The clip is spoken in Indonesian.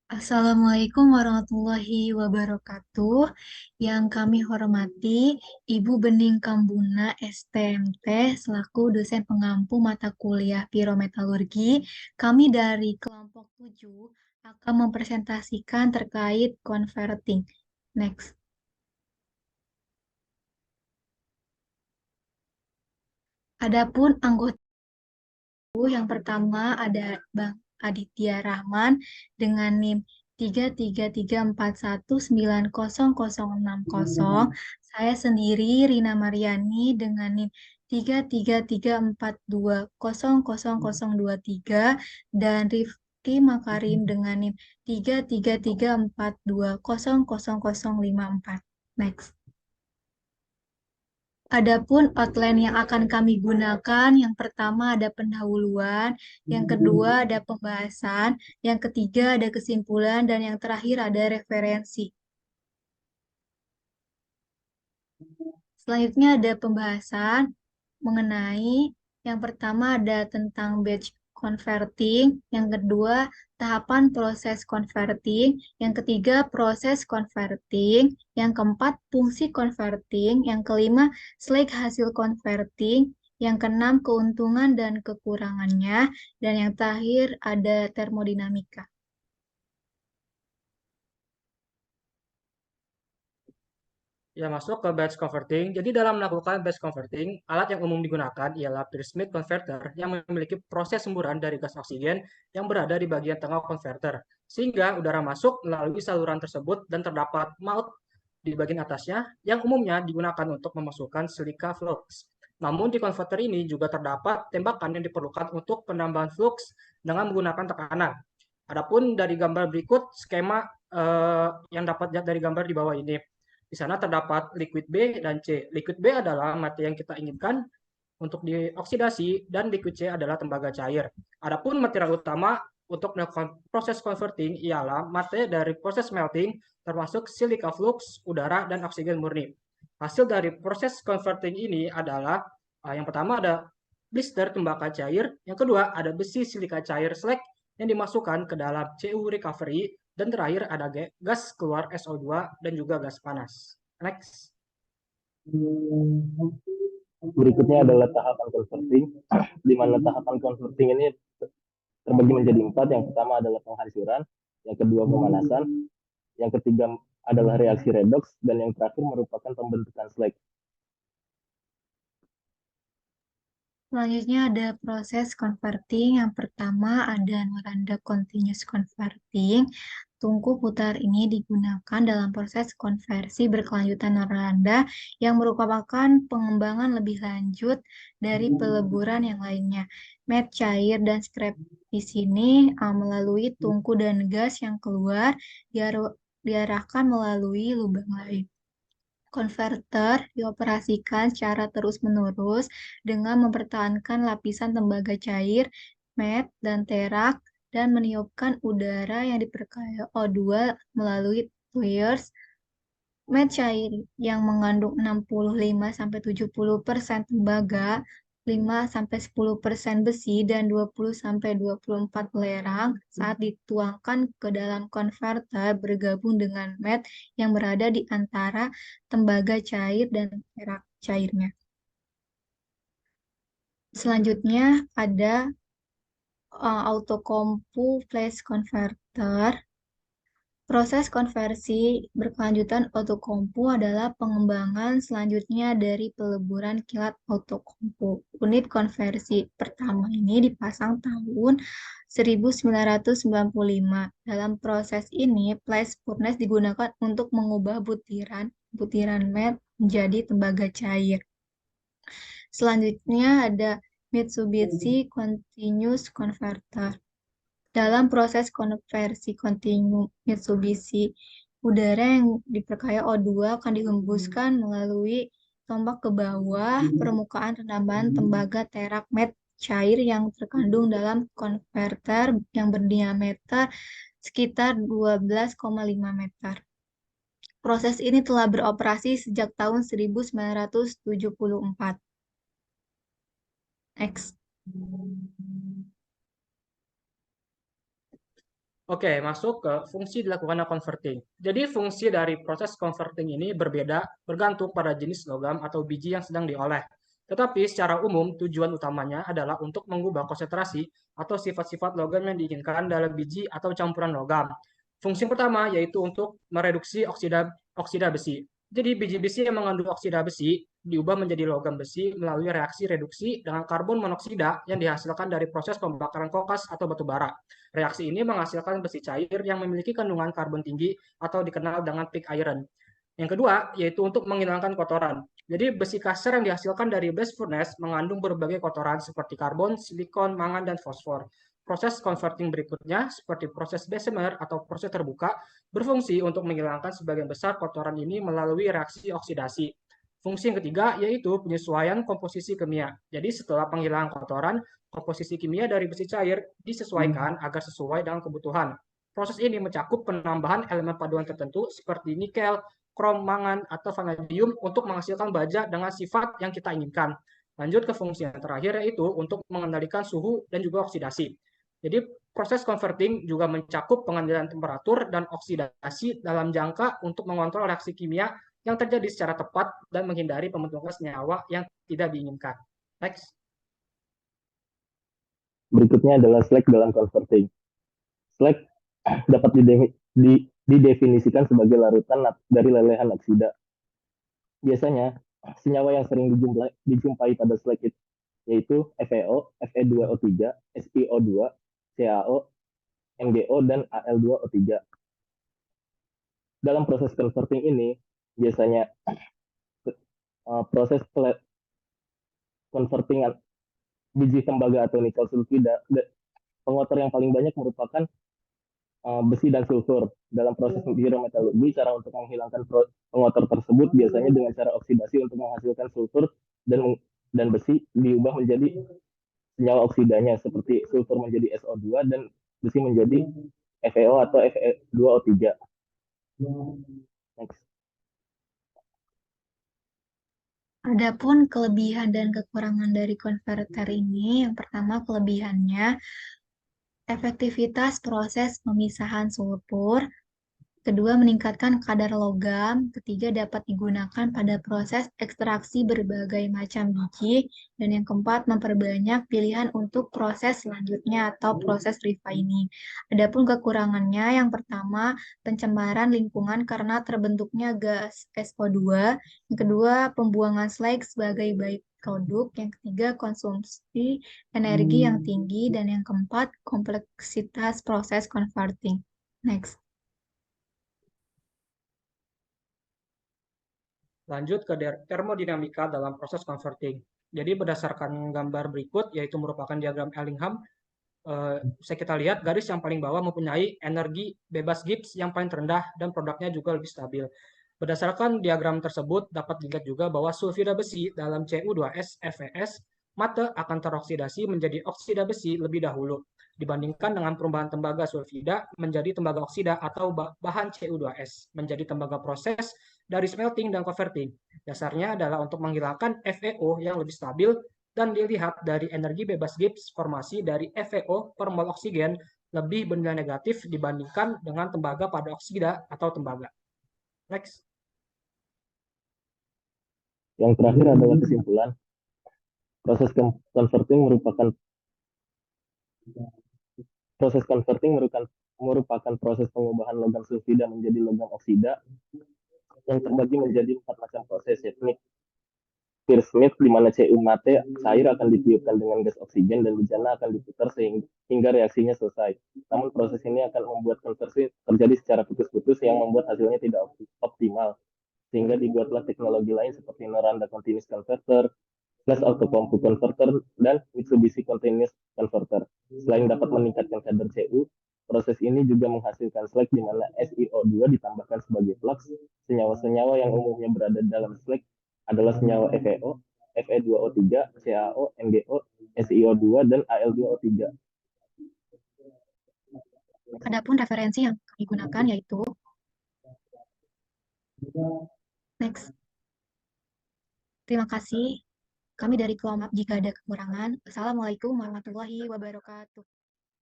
Assalamualaikum warahmatullahi wabarakatuh. Yang kami hormati Ibu Bening Kambuna STMT selaku dosen pengampu mata kuliah Pirometalurgi. Kami dari kelompok 7 akan mempresentasikan terkait converting. Next. Adapun anggota yang pertama ada Bang Aditya Rahman dengan NIM 33341906060. Saya sendiri Rina Mariani dengan NIM 333420023 dan Rifki Makarim dengan NIM 333420054. Next. Adapun outline yang akan kami gunakan, yang pertama ada pendahuluan, yang kedua ada pembahasan, yang ketiga ada kesimpulan, dan yang terakhir ada referensi. Selanjutnya ada pembahasan mengenai yang pertama ada tentang batch converting, yang kedua tahapan proses converting, yang ketiga proses converting, yang keempat fungsi converting, yang kelima select hasil converting, yang keenam keuntungan dan kekurangannya, dan yang terakhir ada termodinamika. Ya, masuk ke batch converting. Jadi dalam melakukan batch converting, alat yang umum digunakan ialah Pearce-Smith converter yang memiliki proses semburan dari gas oksigen yang berada di bagian tengah converter. Sehingga udara masuk melalui saluran tersebut dan terdapat mouth di bagian atasnya yang umumnya digunakan untuk memasukkan silika flux. Namun di converter ini juga terdapat tembakan yang diperlukan untuk penambahan flux dengan menggunakan tekanan. Adapun dari gambar berikut skema yang dapat dilihat dari gambar di bawah ini. Di sana terdapat liquid B dan C. Liquid B adalah mate yang kita inginkan untuk dioksidasi dan liquid C adalah tembaga cair. Adapun material utama untuk melakukan proses converting ialah mate dari proses melting termasuk silika flux, udara, dan oksigen murni. Hasil dari proses converting ini adalah yang pertama ada blister tembaga cair, yang kedua ada besi silika cair slag yang dimasukkan ke dalam CU recovery, dan terakhir ada gas keluar SO2 dan juga gas panas. Next. Berikutnya adalah tahapan converting, di mana tahapan converting ini terbagi menjadi 4. Yang pertama adalah penghancuran, yang kedua pemanasan, yang ketiga adalah reaksi redox, dan yang terakhir merupakan pembentukan slag. Selanjutnya ada proses converting. Yang pertama ada Noranda Continuous Converting. Tungku putar ini digunakan dalam proses konversi berkelanjutan Noranda yang merupakan pengembangan lebih lanjut dari peleburan yang lainnya. Met cair dan scrap di sini melalui tungku dan gas yang keluar diarahkan melalui lubang lain. Konverter dioperasikan secara terus-menerus dengan mempertahankan lapisan tembaga cair, met, dan terak, dan meniupkan udara yang diperkaya O2 melalui tuyeres. Met cair yang mengandung 65-70% tembaga, 5-10% besi, dan 20-24 belerang saat dituangkan ke dalam konverter bergabung dengan met yang berada di antara tembaga cair dan perak cairnya. Selanjutnya ada autokompu flash converter. Proses konversi berkelanjutan autokompu adalah pengembangan selanjutnya dari peleburan kilat autokompu. Unit konversi pertama ini dipasang tahun 1995. Dalam proses ini, flash furnace digunakan untuk mengubah butiran met menjadi tembaga cair. Selanjutnya ada Mitsubishi Continuous Converter. Dalam proses konversi kontinu Mitsubishi, udara yang diperkaya O2 akan dihembuskan melalui tombak ke bawah permukaan rendaman tembaga terak met cair yang terkandung dalam konverter yang berdiameter sekitar 12,5 meter. Proses ini telah beroperasi sejak tahun 1974. Next. Oke, masuk ke fungsi dilakukannya converting. Jadi fungsi dari proses converting ini berbeda bergantung pada jenis logam atau biji yang sedang diolah. Tetapi secara umum tujuan utamanya adalah untuk mengubah konsentrasi atau sifat-sifat logam yang diinginkan dalam biji atau campuran logam. Fungsi pertama yaitu untuk mereduksi oksida besi. Jadi biji besi yang mengandung oksida besi diubah menjadi logam besi melalui reaksi reduksi dengan karbon monoksida yang dihasilkan dari proses pembakaran kokas atau batu bara. Reaksi ini menghasilkan besi cair yang memiliki kandungan karbon tinggi atau dikenal dengan pig iron. Yang kedua, yaitu untuk menghilangkan kotoran. Jadi besi kasar yang dihasilkan dari blast furnace mengandung berbagai kotoran seperti karbon, silikon, mangan, dan fosfor. Proses converting berikutnya, seperti proses Bessemer atau proses terbuka, berfungsi untuk menghilangkan sebagian besar kotoran ini melalui reaksi oksidasi. Fungsi yang ketiga yaitu penyesuaian komposisi kimia. Jadi setelah penghilangan kotoran, komposisi kimia dari besi cair disesuaikan agar sesuai dengan kebutuhan. Proses ini mencakup penambahan elemen paduan tertentu seperti nikel, krom, mangan, atau vanadium untuk menghasilkan baja dengan sifat yang kita inginkan. Lanjut ke fungsi yang terakhir yaitu untuk mengendalikan suhu dan juga oksidasi. Jadi proses converting juga mencakup pengendalian temperatur dan oksidasi dalam jangka untuk mengontrol reaksi kimia yang terjadi secara tepat dan menghindari pembentukan senyawa yang tidak diinginkan. Next. Berikutnya adalah slag dalam converting. Slag dapat didefinisikan sebagai larutan dari lelehan oksida. Biasanya, senyawa yang sering dijumpai pada slag yaitu FeO, Fe2O3, SiO2, CaO, MgO, dan Al2O3. Dalam proses converting ini, biasanya proses converting biji tembaga atau nikel sulfida, pengotor yang paling banyak merupakan besi dan sulfur. Dalam proses hidrometalurgi, cara untuk menghilangkan pengotor tersebut biasanya dengan cara oksidasi untuk menghasilkan sulfur dan besi diubah menjadi senyawa oksidanya seperti sulfur menjadi SO2 dan besi menjadi FeO atau Fe2O3. Next. Adapun kelebihan dan kekurangan dari konverter ini, yang pertama kelebihannya, efektivitas proses pemisahan sulfur, kedua meningkatkan kadar logam, ketiga dapat digunakan pada proses ekstraksi berbagai macam biji, dan yang keempat memperbanyak pilihan untuk proses selanjutnya atau proses refining. Adapun kekurangannya, yang pertama pencemaran lingkungan karena terbentuknya gas SO2, yang kedua pembuangan slag sebagai baik produk, yang ketiga konsumsi energi yang tinggi, dan yang keempat kompleksitas proses converting. Next. Lanjut ke termodinamika dalam proses converting. Jadi berdasarkan gambar berikut, yaitu merupakan diagram Ellingham, bisa kita lihat garis yang paling bawah mempunyai energi bebas Gibbs yang paling rendah dan produknya juga lebih stabil. Berdasarkan diagram tersebut, dapat dilihat juga bahwa sulfida besi dalam Cu2S FeS mate akan teroksidasi menjadi oksida besi lebih dahulu dibandingkan dengan perubahan tembaga sulfida menjadi tembaga oksida atau bahan Cu2S menjadi tembaga proses dari smelting dan converting. Dasarnya adalah untuk menghilangkan FeO yang lebih stabil dan dilihat dari energi bebas Gibbs formasi dari FeO per mol oksigen lebih bernilai negatif dibandingkan dengan tembaga pada oksida atau tembaga. Next. Yang terakhir adalah kesimpulan. Proses converting merupakan proses pengubahan logam sulfida menjadi logam oksida yang terbagi menjadi 4 macam proses, yakni Pearsmith, di mana Cu mate cair akan ditiupkan dengan gas oksigen dan bejana akan diputar hingga reaksinya selesai. Namun proses ini akan membuat konversi terjadi secara putus-putus yang membuat hasilnya tidak optimal. Sehingga dibuatlah teknologi lain seperti Noranda Continuous Converter, Flash Autocompu Converter, dan Mitsubishi Continuous Converter. Selain dapat meningkatkan kadar Cu, proses ini juga menghasilkan slag di mana SiO2 ditambahkan sebagai flux. Senyawa-senyawa yang umumnya berada dalam slag adalah senyawa FeO, Fe2O3, CaO, MgO, SiO2, dan Al2O3. Adapun referensi yang kami gunakan yaitu next. Terima kasih. Kami dari Kelompok jika ada kekurangan. Assalamualaikum warahmatullahi wabarakatuh.